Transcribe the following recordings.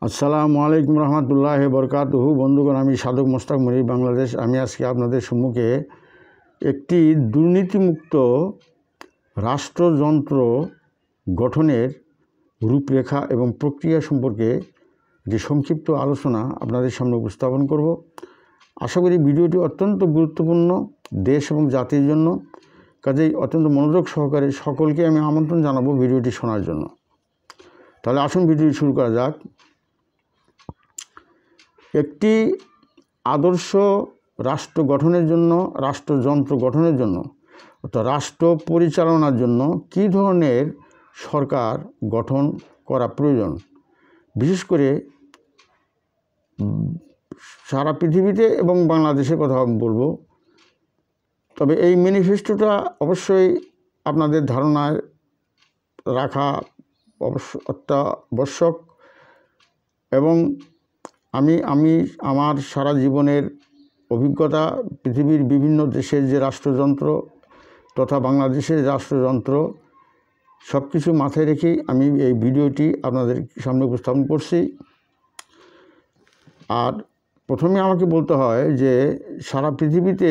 আসসালামু আলাইকুম রহমতুল্লাহি বরকাতুহু। বন্ধুগণ, আমি সাধক মোস্তাক মনির, বাংলাদেশ। আমি আজকে আপনাদের সম্মুখে একটি দুর্নীতিমুক্ত রাষ্ট্রযন্ত্র গঠনের রূপরেখা এবং প্রক্রিয়া সম্পর্কে যে সংক্ষিপ্ত আলোচনা আপনাদের সামনে উপস্থাপন করব। আশা করি ভিডিওটি অত্যন্ত গুরুত্বপূর্ণ দেশ এবং জাতির জন্য, কাজেই অত্যন্ত মনোযোগ সহকারে সকলকে আমি আমন্ত্রণ জানাবো ভিডিওটি শোনার জন্য। তাহলে আসুন ভিডিওটি শুরু করা যাক। একটি আদর্শ রাষ্ট্র গঠনের জন্য, রাষ্ট্রযন্ত্র গঠনের জন্য, অর্থাৎ রাষ্ট্র পরিচালনার জন্য কী ধরনের সরকার গঠন করা প্রয়োজন, বিশেষ করে সারা পৃথিবীতে এবং বাংলাদেশের কথা বলবো। তবে এই ম্যানিফেস্টোটা অবশ্যই আপনাদের ধারণায় রাখা অত্যাবশ্যক, এবং আমি আমার সারা জীবনের অভিজ্ঞতা, পৃথিবীর বিভিন্ন দেশের যে রাষ্ট্রযন্ত্র তথা বাংলাদেশের রাষ্ট্রযন্ত্র, সব কিছু মাথায় রেখেই আমি এই ভিডিওটি আপনাদের সামনে উপস্থাপন করছি। আর প্রথমে আমাকে বলতে হয় যে সারা পৃথিবীতে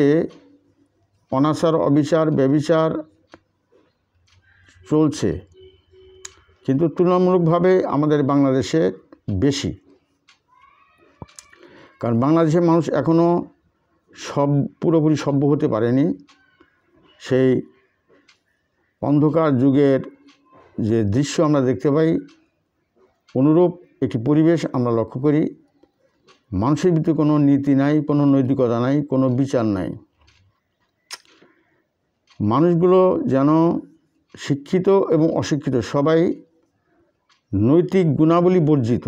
অনাচার, অবিচার, ব্যভিচার চলছে, কিন্তু তুলনামূলকভাবে আমাদের বাংলাদেশে বেশি। কারণ বাংলাদেশের মানুষ এখনও পুরোপুরি সভ্য হতে পারেনি। সেই অন্ধকার যুগের যে দৃশ্য আমরা দেখতে পাই, অনুরূপ একটি পরিবেশ আমরা লক্ষ্য করি। মানুষের ভিতরে কোনো নীতি নাই, কোনো নৈতিকতা নাই, কোনো বিচার নাই। মানুষগুলো যেন শিক্ষিত এবং অশিক্ষিত সবাই নৈতিক গুণাবলী বর্জিত,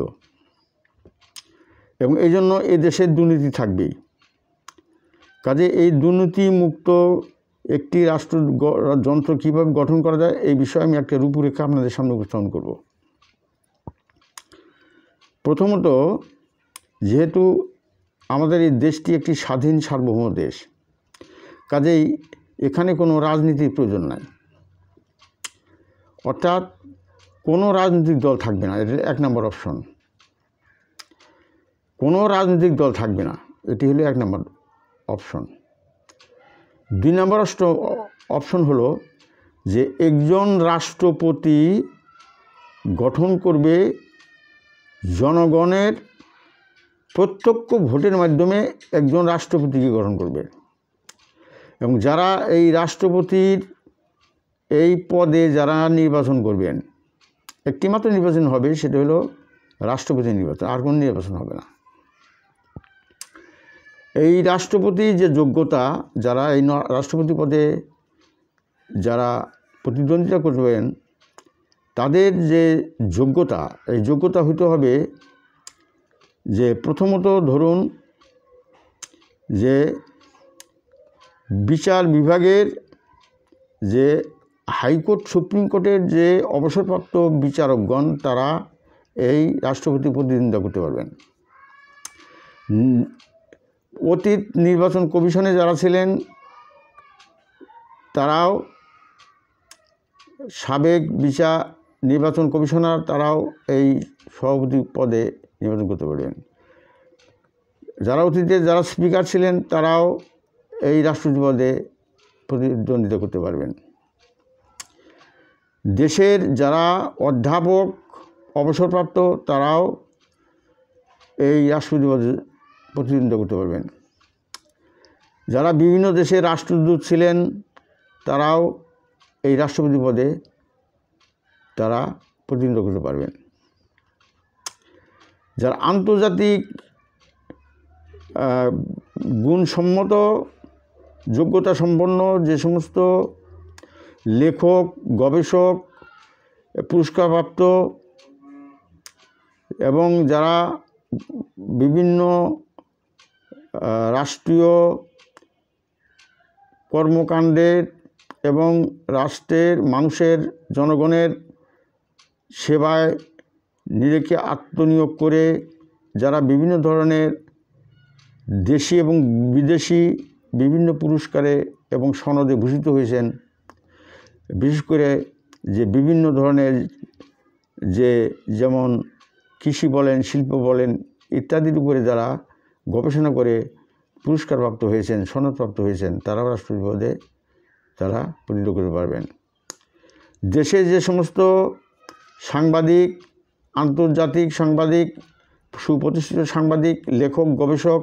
এবং এই জন্য এই দেশের দুর্নীতি থাকবেই। কাজে এই দুর্নীতিমুক্ত একটি রাষ্ট্রযন্ত্র কীভাবে গঠন করা যায়, এই বিষয়ে আমি একটা রূপরেখা আপনাদের সামনে উপস্থাপন করব। প্রথমত, যেহেতু আমাদের এই দেশটি একটি স্বাধীন সার্বভৌম দেশ, কাজেই এখানে কোনো রাজনীতির প্রয়োজন নাই। অর্থাৎ কোনো রাজনৈতিক দল থাকবে না, এটা 1 নম্বর অপশন। কোনো রাজনৈতিক দল থাকবে না, এটি হলো 1 নম্বর অপশন। 2 নম্বর অপশন হলো যে একজন রাষ্ট্রপতি গঠন করবে জনগণের প্রত্যক্ষ ভোটের মাধ্যমে, একজন রাষ্ট্রপতিকে গঠন করবে, এবং যারা এই রাষ্ট্রপতির এই পদে যারা নির্বাচন করবেন, একটি মাত্র নির্বাচন হবে, সেটা হলো রাষ্ট্রপতি নির্বাচন, আর কোনো নির্বাচন হবে না। এই রাষ্ট্রপতির যে যোগ্যতা, যারা এই রাষ্ট্রপতি পদে যারা প্রতিদ্বন্দ্বিতা করবেন, তাদের যে যোগ্যতা, এই যোগ্যতা হতে হবে যে প্রথমত ধরুন যে বিচার বিভাগের যে হাইকোর্ট, সুপ্রিম কোর্টের যে অবসরপ্রাপ্ত বিচারকগণ, তারা এই রাষ্ট্রপতি প্রতিদ্বন্দ্বিতা করতে পারবেন। অতীত নির্বাচন কমিশনে যারা ছিলেন, তারাও সাবেক নির্বাচন কমিশনার, তারাও এই সভাপতি পদে নির্বাচন করতে পারবেন। যারা অতীতে যারা স্পিকার ছিলেন, তারাও এই রাষ্ট্রপতি পদে প্রতিদ্বন্দ্বিতা করতে পারবেন। দেশের যারা অধ্যাপক অবসরপ্রাপ্ত, তারাও এই রাষ্ট্রপতি পদে প্রতিদ্বন্দ্বিতা করতে পারবেন। যারা বিভিন্ন দেশের রাষ্ট্রদূত ছিলেন, তারাও এই রাষ্ট্রপতি পদে তারা প্রতিদ্বন্দ্বিতা করতে পারবেন। যারা আন্তর্জাতিক গুণসম্মত যোগ্যতা সম্পন্ন, যে সমস্ত লেখক, গবেষক, পুরস্কারপ্রাপ্ত, এবং যারা বিভিন্ন রাষ্ট্রীয় কর্মকাণ্ডের এবং রাষ্ট্রের মানুষের, জনগণের সেবায় নিজেকে আত্মনিয়োগ করে যারা বিভিন্ন ধরনের দেশি এবং বিদেশি বিভিন্ন পুরস্কারে এবং সনদে ভূষিত হয়েছেন, বিশেষ করে যে বিভিন্ন ধরনের যেমন কৃষি বলেন, শিল্প বলেন ইত্যাদির উপরে যারা গবেষণা করে পুরস্কারপ্রাপ্ত হয়েছেন, সনদপ্রাপ্ত হয়েছেন, তারাও রাষ্ট্রপতি পদে তারা প্রতিনিধিত্ব করতে পারবেন। দেশে যে সমস্ত সাংবাদিক, আন্তর্জাতিক সাংবাদিক, সুপ্রতিষ্ঠিত সাংবাদিক, লেখক, গবেষক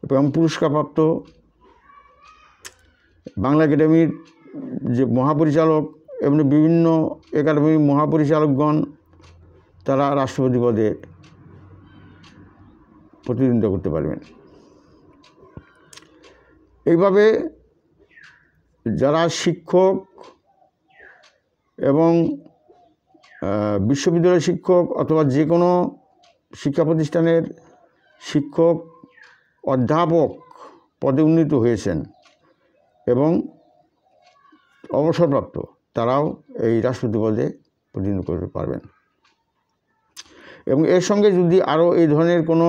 এবং পুরস্কারপ্রাপ্ত বাংলা একাডেমির যে মহাপরিচালক এবং বিভিন্ন একাডেমির মহাপরিচালকগণ তারা রাষ্ট্রপতি পদে প্রতিনিধিত্ব করতে পারবেন। এইভাবে যারা শিক্ষক এবং বিশ্ববিদ্যালয়ের শিক্ষক অথবা যে কোনো শিক্ষা প্রতিষ্ঠানের শিক্ষক, অধ্যাপক পদে উন্নীত হয়েছেন এবং অবসরপ্রাপ্ত, তারাও এই রাষ্ট্রপতি পদে প্রতিনিধিত্ব করতে পারবেন। এবং এর সঙ্গে যদি আরও এই ধরনের কোনো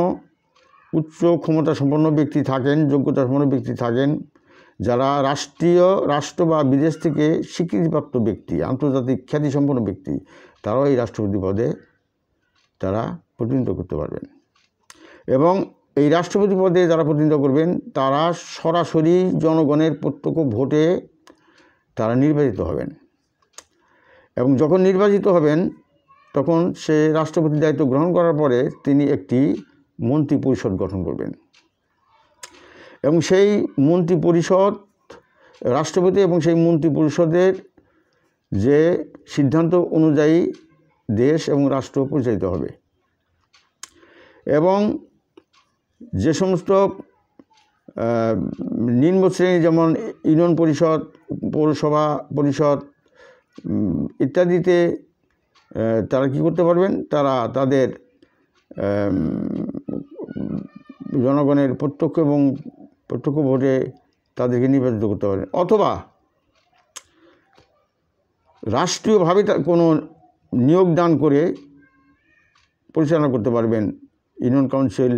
উচ্চ ক্ষমতা সম্পন্ন ব্যক্তি থাকেন, যোগ্যতা সম্পন্ন ব্যক্তি থাকেন, যারা রাষ্ট্র বা বিদেশ থেকে স্বীকৃতিপ্রাপ্ত ব্যক্তি, আন্তর্জাতিক খ্যাতিসম্পন্ন ব্যক্তি, তারাও এই রাষ্ট্রপতি পদে তারা প্রতিনিধিত্ব করতে পারবেন। এবং এই রাষ্ট্রপতি পদে যারা প্রতিনিধিত্ব করবেন তারা সরাসরি জনগণের প্রত্যক্ষ ভোটে তারা নির্বাচিত হবেন। এবং যখন নির্বাচিত হবেন তখন সে রাষ্ট্রপতির দায়িত্ব গ্রহণ করার পরে তিনি একটি মন্ত্রী পরিষদ গঠন করবেন এবং সেই মন্ত্রী পরিষদ রাষ্ট্রপতি এবং সেই মন্ত্রী পরিষদের যে সিদ্ধান্ত অনুযায়ী দেশ এবং রাষ্ট্র পরিচালিত হবে। এবং যে সমস্ত নিম্ন শ্রেণী যেমন ইউনিয়ন পরিষদ, পৌরসভা পরিষদ ইত্যাদিতে তারা কি করতে পারবেন, তারা তাদের জনগণের প্রত্যক্ষ ভোটে তাদেরকে নির্বাচিত করতে পারবেন। অথবা রাষ্ট্রীয়ভাবে কোনো নিয়োগ দান করে পরিচালনা করতে পারবেন। ইউনিয়ন কাউন্সিল,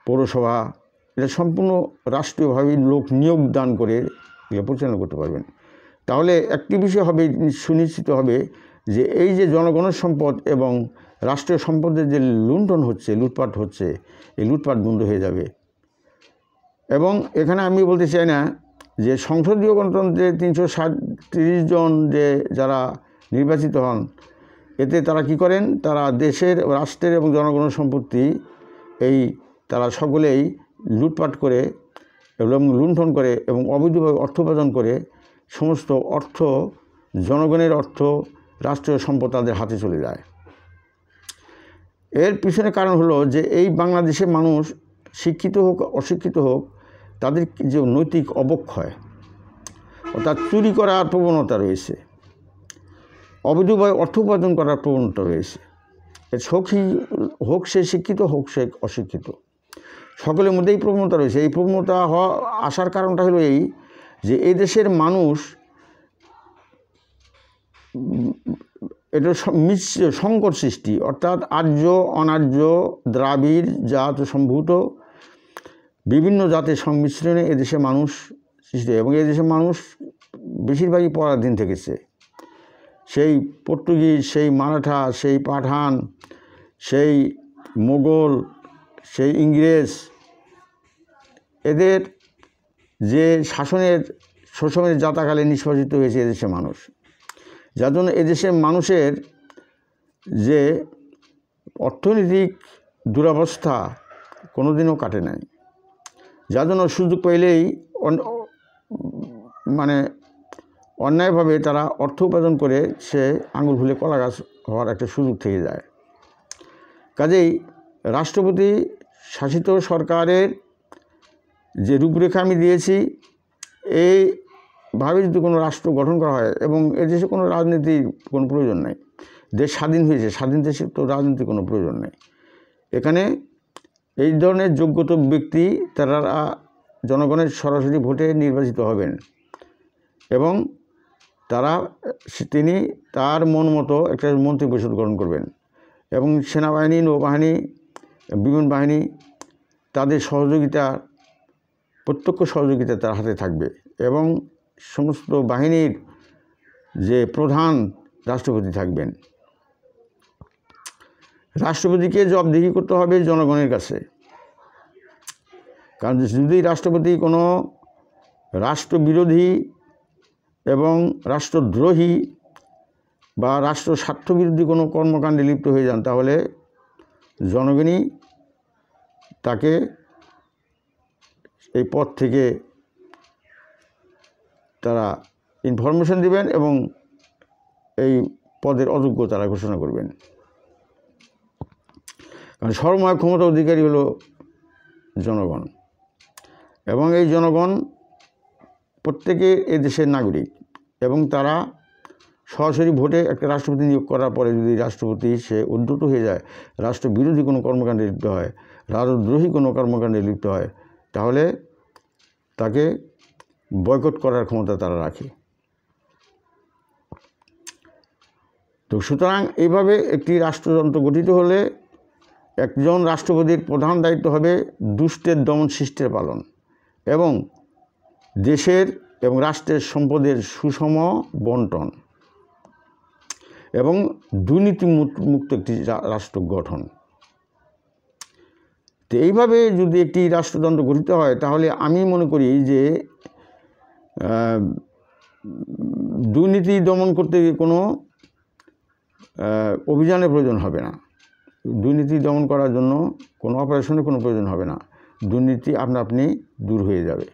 পৌরসভা, এটা সম্পূর্ণ রাষ্ট্রীয়ভাবে লোক নিয়োগ দান করে এগুলো পরিচালনা করতে পারবেন। তাহলে একটি বিষয় হবে, সুনিশ্চিত হবে যে এই যে জনগণের সম্পদ এবং রাষ্ট্রীয় সম্পদের যে লুণ্ঠন হচ্ছে, লুটপাট হচ্ছে, এই লুটপাট বন্ধ হয়ে যাবে। এবং এখানে আমি বলতে চাই না যে সংসদীয় গণতন্ত্রে 337 জন যারা নির্বাচিত হন, এতে তারা কি করেন, তারা দেশের, রাষ্ট্রের এবং জনগণের সম্পত্তি তারা সকলেই লুটপাট করে এবং লুণ্ঠন করে এবং অবৈধভাবে অর্থ উপার্জন করে সমস্ত অর্থ, জনগণের অর্থ, রাষ্ট্রীয় সম্পদ তাদের হাতে চলে যায়। এর পিছনে কারণ হলো যে এই বাংলাদেশের মানুষ শিক্ষিত হোক অশিক্ষিত হোক, তাদের যে নৈতিক অবক্ষয় অর্থাৎ চুরি করার প্রবণতা রয়েছে, অবৈধভাবে অর্থ উপার্জন করার প্রবণতা রয়েছে। হোক সে শিক্ষিত হোক সে অশিক্ষিত, সকলের মধ্যে এই প্রবণতা রয়েছে। এই প্রবণতা আসার কারণটা হলো এই যে এই দেশের মানুষ এটা সংকট সৃষ্টি, অর্থাৎ আর্য অনার্য দ্রাবিড় জাত সম্ভূত বিভিন্ন জাতের সংমিশ্রণে এদেশে মানুষ সৃষ্টি। এবং এদেশের মানুষ বেশিরভাগই পরাধীন থেকেছে। সেই পর্তুগিজ, সেই মারাঠা, সেই পাঠান, সেই মোগল, সেই ইংরেজ, এদের যে শোষণের যাতাকালে নিষ্পেষিত হয়েছে এদেশের মানুষ। যার জন্য এদেশের মানুষের যে অর্থনৈতিক দুরবস্থা কোনোদিনও কাটে নাই। যার জন্য সুযোগ পেলেই অন্যায়ভাবে তারা অর্থ উপার্জন করে সে আঙুল ফুলে কলা গাছ হওয়ার একটা সুযোগ থেকে যায়। কাজেই রাষ্ট্রপতি শাসিত সরকারের যে রূপরেখা আমি দিয়েছি, এইভাবে যদি কোনো রাষ্ট্র গঠন করা হয় এবং এদেশে কোনো রাজনীতির কোনো প্রয়োজন নাই, দেশ স্বাধীন হয়েছে, স্বাধীন দেশে তো রাজনীতির কোনো প্রয়োজন নেই। এখানে এই ধরনের যোগ্যতা ব্যক্তি তারা জনগণের সরাসরি ভোটে নির্বাচিত হবেন এবং তিনি তার মন মতো একটা মন্ত্রী পরিষদ গঠন করবেন এবং সেনাবাহিনী, নৌবাহিনী, বিমান বাহিনী তাদের সহযোগিতা, প্রত্যক্ষ সহযোগিতা তার হাতে থাকবে এবং সমস্ত বাহিনীর যে প্রধান রাষ্ট্রপতি থাকবেন। রাষ্ট্রপতিকে জবাবদিহি করতে হবে জনগণের কাছে। কারণ যদি রাষ্ট্রপতি কোনো রাষ্ট্রবিরোধী এবং রাষ্ট্রদ্রোহী বা রাষ্ট্র স্বার্থবিরোধী কোনো কর্মকাণ্ডে লিপ্ত হয়ে যান, তাহলে জনগণই তাকে এই পদ থেকে তারা ইনফরমেশন দিবেন এবং এই পদের অযোগ্য তারা ঘোষণা করবেন। কারণ সর্বময় ক্ষমতা অধিকারী হলো জনগণ, এবং এই জনগণ প্রত্যেকে এ দেশের নাগরিক, এবং তারা সরাসরি ভোটে একটা রাষ্ট্রপতি নিয়োগ করার পরে যদি রাষ্ট্রপতি সে উদ্ধত হয়ে যায়, রাষ্ট্রবিরোধী কোনো কর্মকাণ্ডে লিপ্ত হয়, রাষ্ট্রদ্রোহী কোনো কর্মকাণ্ডে লিপ্ত হয়, তাহলে তাকে বয়কট করার ক্ষমতা তারা রাখে। তো সুতরাং এইভাবে একটি রাষ্ট্রযন্ত্র গঠিত হলে একজন রাষ্ট্রপতির প্রধান দায়িত্ব হবে দুষ্টের দমন শিষ্টের পালন এবং দেশের এবং রাষ্ট্রের সম্পদের সুষম বন্টন এবং দুর্নীতি মুক্ত একটি রাষ্ট্র গঠন। তো এইভাবে যদি একটি রাষ্ট্রযন্ত্র গঠিত হয়, তাহলে আমি মনে করি যে দুর্নীতি দমন করতে কোনো অভিযানের প্রয়োজন হবে না। দুর্নীতি দমন করার জন্য কোনো অপারেশনের কোনো প্রয়োজন হবে না। দুর্নীতি আপনা আপনি দূর হয়ে যাবে।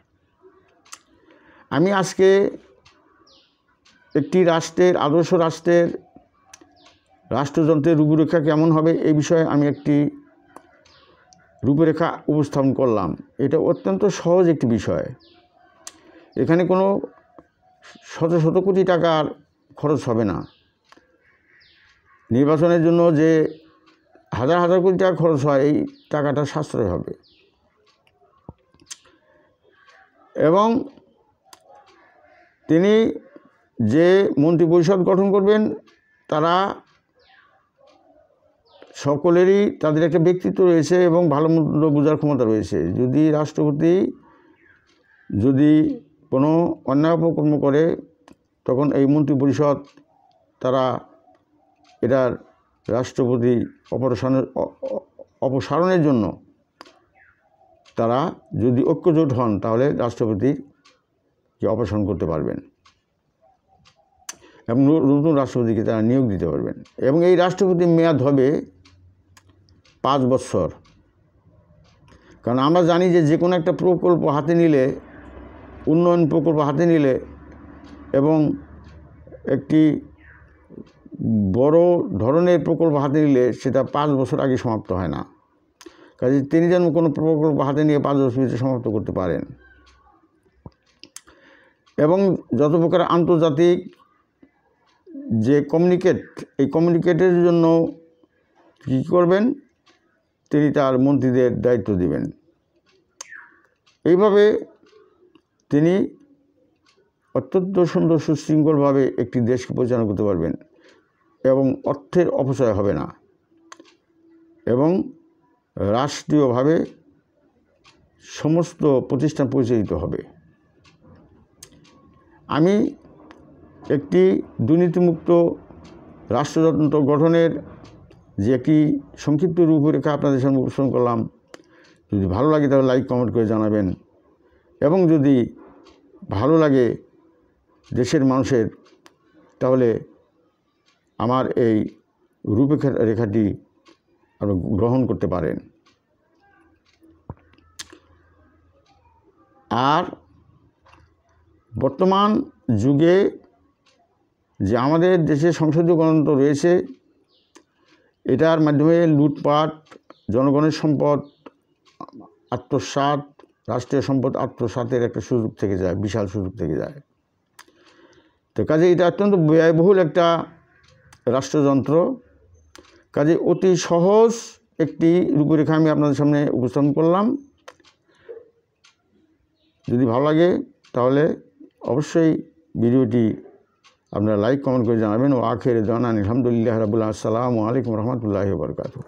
আমি আজকে একটি রাষ্ট্রের, আদর্শ রাষ্ট্রের রাষ্ট্রযন্ত্রের রূপরেখা কেমন হবে এই বিষয়ে আমি একটি রূপরেখা উপস্থাপন করলাম। এটা অত্যন্ত সহজ একটি বিষয়। এখানে কোনো শত শত কোটি টাকার খরচ হবে না। নির্বাচনের জন্য যে হাজার হাজার কোটি টাকা খরচ হয়, এই টাকাটা সাশ্রয় হবে। এবং তিনি যে মন্ত্রিপরিষদ গঠন করবেন, তারা সকলেরই তাদের একটা ব্যক্তিত্ব রয়েছে এবং ভালো মন্দ বোঝার ক্ষমতা রয়েছে। যদি রাষ্ট্রপতি যদি কোনো অন্যায় অপকর্ম করে, তখন এই মন্ত্রিপরিষদ তারা এটার রাষ্ট্রপতি অপসারণের জন্য তারা যদি ঐক্যজোট হন, তাহলে রাষ্ট্রপতিকে অপসারণ করতে পারবেন এবং নতুন রাষ্ট্রপতিকে তারা নিয়োগ দিতে পারবেন। এবং এই রাষ্ট্রপতির মেয়াদ হবে 5 বছর। কারণ আমরা জানি যে কোনো একটা প্রকল্প হাতে নিলে, উন্নয়ন প্রকল্প হাতে নিলে এবং একটি বড় ধরনের প্রকল্প হাতে নিলে সেটা 5 বছর আগে সমাপ্ত হয় না। কাজে তিনি যেন কোনো প্রকল্প হাতে নিয়ে 5 বছর ভিতরে সমাপ্ত করতে পারেন। এবং যত প্রকার আন্তর্জাতিক যে এই কমিউনিকেটের জন্য কী করবেন, তিনি তার মন্ত্রীদের দায়িত্ব দিবেন। এইভাবে তিনি অত্যন্ত সুন্দর সুশৃঙ্খলভাবে একটি দেশকে পরিচালনা করতে পারবেন এবং অর্থের অপচয় হবে না এবং রাষ্ট্রীয়ভাবে সমস্ত প্রতিষ্ঠান পরিচালিত হবে। আমি একটি দুর্নীতিমুক্ত রাষ্ট্রযন্ত্র গঠনের যে একটি সংক্ষিপ্ত রূপরেখা আপনাদের সামনে উপস্থাপন করলাম। যদি ভালো লাগে তাহলে লাইক কমেন্ট করে জানাবেন, এবং যদি ভালো লাগে দেশের মানুষের, তাহলে আমার এই রূপরেখাটি আপনি গ্রহণ করতে পারেন। আর বর্তমান যুগে যে আমাদের দেশে সংসদীয় গণতন্ত্র রয়েছে, এটার মাধ্যমে লুটপাট, জনগণের সম্পদ আত্মসাৎ, রাষ্ট্রীয় সম্পদ আত্মসাতের একটা সুযোগ থেকে যায়, বিশাল সুযোগ থেকে যায়। তো কাজে এটা অত্যন্ত ব্যয়বহুল একটা রাষ্ট্রযন্ত্র। কাজে অতি সহজ একটি রূপরেখা আমি আপনাদের সামনে উপস্থাপন করলাম। যদি ভালো লাগে তাহলে অবশ্যই ভিডিওটি আপনারা লাইক কমেন্ট করে জানাবেন। ও আখির দাওয়ানা আলহামদুলিল্লাহ রাব্বিল আলামিন। আসসালামু আলাইকুম রহমতুল্লাহি ওয়া বারাকাতুহু।